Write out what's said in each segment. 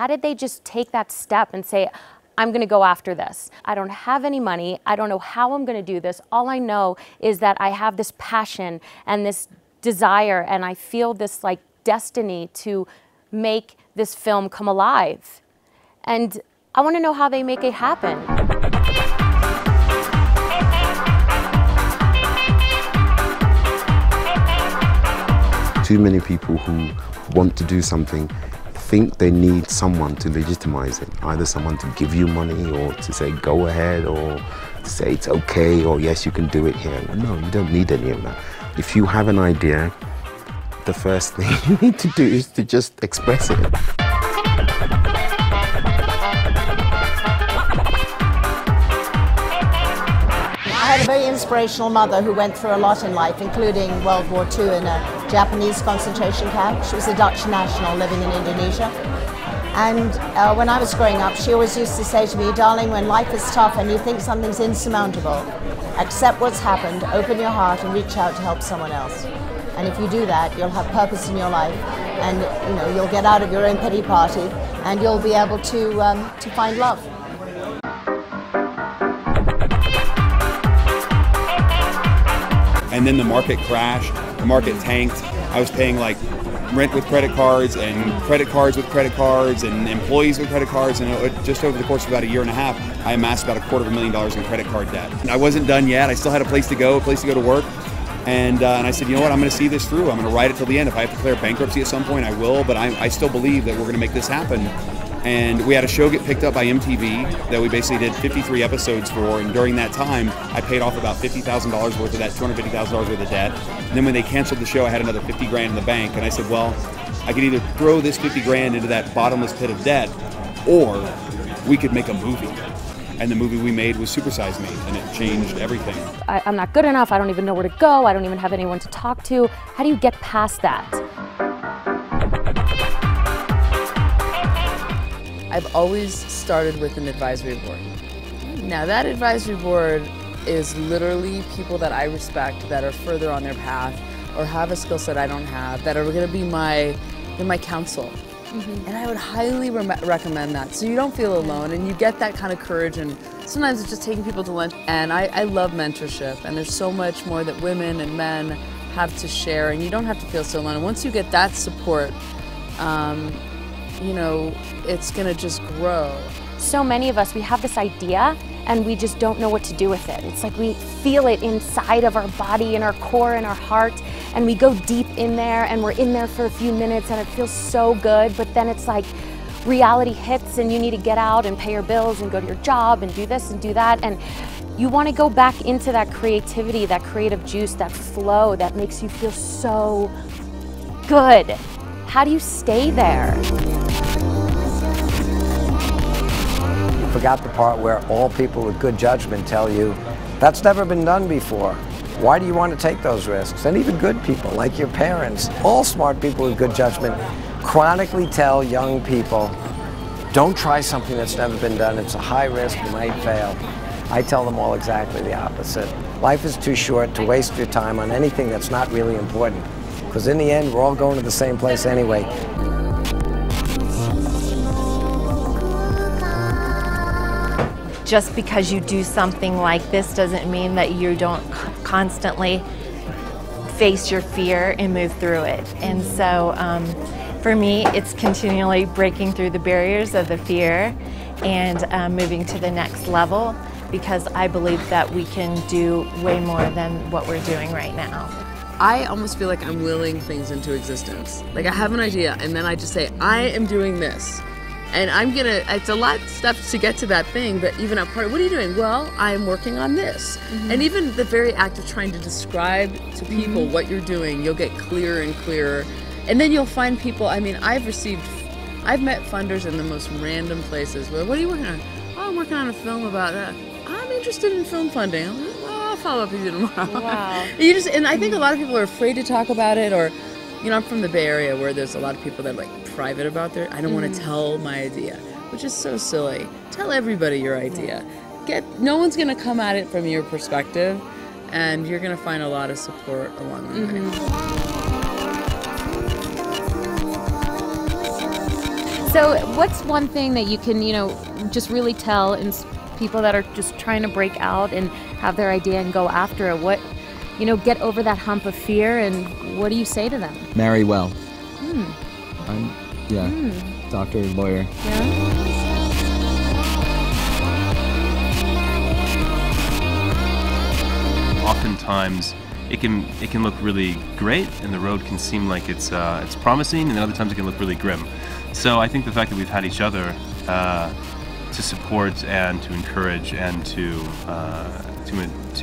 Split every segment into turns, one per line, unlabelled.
how did they just take that step and say, I'm gonna go after this? I don't have any money. I don't know how I'm gonna do this. All I know is that I have this passion and this desire, and I feel this like destiny to make this film come alive. And I wanna know how they make it happen.
Too many people who want to do something think they need someone to legitimize it. Either someone to give you money or to say go ahead or to say it's okay or yes you can do it here. Well, no, you don't need any of that. If you have an idea, the first thing you need to do is to just express it.
I had a very inspirational mother who went through a lot in life, including World War II in a Japanese concentration camp. She was a Dutch national living in Indonesia. And when I was growing up, she always used to say to me, darling, when life is tough and you think something's insurmountable, accept what's happened, open your heart and reach out to help someone else. And if you do that, you'll have purpose in your life, and you'll get out of your own pity party, and you'll be able to find love.
And then the market crashed, the market tanked. I was paying like rent with credit cards and credit cards with credit cards and employees with credit cards, and just over the course of about a year and a half, I amassed about $250,000 in credit card debt. And I wasn't done yet. I still had a place to go to work. And I said, you know what, I'm going to see this through. I'm going to ride it till the end. If I have to declare bankruptcy at some point, I will, but I still believe that we're going to make this happen. And we had a show get picked up by MTV that we basically did 53 episodes for, and during that time, I paid off about $50,000 worth of that $250,000 worth of debt. And then when they canceled the show, I had another 50 grand in the bank, and I said, well, I could either throw this 50 grand into that bottomless pit of debt, or we could make a movie. And the movie we made was Super Size Me, and it changed everything.
I'm not good enough, I don't even know where to go, I don't even have anyone to talk to. How do you get past that?
I've always started with an advisory board. Now that advisory board is literally people that I respect that are further on their path or have a skill set I don't have, that are going to be my counsel. And I would highly recommend that, so you don't feel alone and you get that kind of courage. And sometimes it's just taking people to lunch. And I love mentorship, and there's so much more that women and men have to share, and you don't have to feel so alone. And once you get that support, it's gonna just grow.
So many of us, we have this idea and we just don't know what to do with it. It's like we feel it inside of our body, in our core, in our heart, and we go deep in there and we're in there for a few minutes and it feels so good, but then it's like reality hits and you need to get out and pay your bills and go to your job and do this and do that, and you want to go back into that creativity, that creative juice, that flow that makes you feel so good. How do you stay there?
Forgot the part where all people with good judgment tell you, that's never been done before. Why do you want to take those risks? And even good people, like your parents, all smart people with good judgment, chronically tell young people, don't try something that's never been done. It's a high risk, you might fail. I tell them all exactly the opposite. Life is too short to waste your time on anything that's not really important. Because in the end, we're all going to the same place anyway.
Just because you do something like this doesn't mean that you don't constantly face your fear and move through it. And so for me, it's continually breaking through the barriers of the fear and moving to the next level, because I believe that we can do way more than what we're doing right now.
I almost feel like I'm willing things into existence. Like I have an idea and then I just say, I am doing this. And it's a lot of stuff to get to that thing, but even at part, what are you doing? Well, I am working on this. And even the very act of trying to describe to people what you're doing, you'll get clearer and clearer. And then you'll find people, I've met funders in the most random places. Well, what are you working on? Oh, I'm working on a film about that. I'm interested in film funding. I'm like, well, I'll follow up with you tomorrow.
Wow.
And I think a lot of people are afraid to talk about it, or, I'm from the Bay Area where there's a lot of people that are like private about I don't want to tell my idea, which is so silly. Tell everybody your idea. No one's going to come at it from your perspective, and you're going to find a lot of support along the way.
So what's one thing that you can, just really tell in people that are just trying to break out and have their idea and go after it? What, get over that hump of fear, and what do you say to them?
Marry well. Doctor, lawyer.
Yeah.
Oftentimes, it can look really great, and the road can seem like it's promising, and then other times it can look really grim. So I think the fact that we've had each other to support and to encourage and to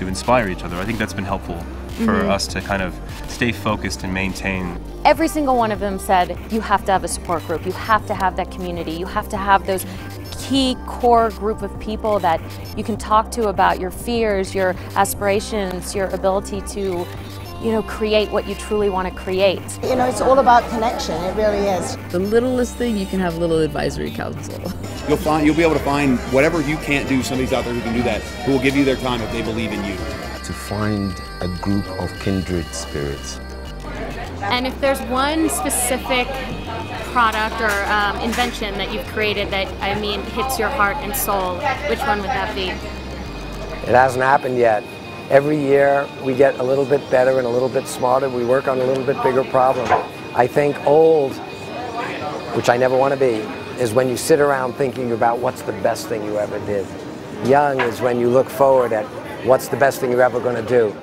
inspire each other, I think that's been helpful for us to kind of stay focused and maintain.
Every single one of them said, you have to have a support group, you have to have that community, you have to have those key core group of people that you can talk to about your fears, your aspirations, your ability to, create what you truly want to create.
It's all about connection, it really is.
The littlest thing, you can have a little advisory council.
You'll be able to find whatever you can't do, somebody's out there who can do that, who will give you their time if they believe in you.
To find a group of kindred spirits.
And if there's one specific product or invention that you've created that, hits your heart and soul, which one would that be?
It hasn't happened yet. Every year we get a little bit better and a little bit smarter. We work on a little bit bigger problem. I think old, which I never want to be, is when you sit around thinking about what's the best thing you ever did. Young is when you look forward at what's the best thing you're ever going to do.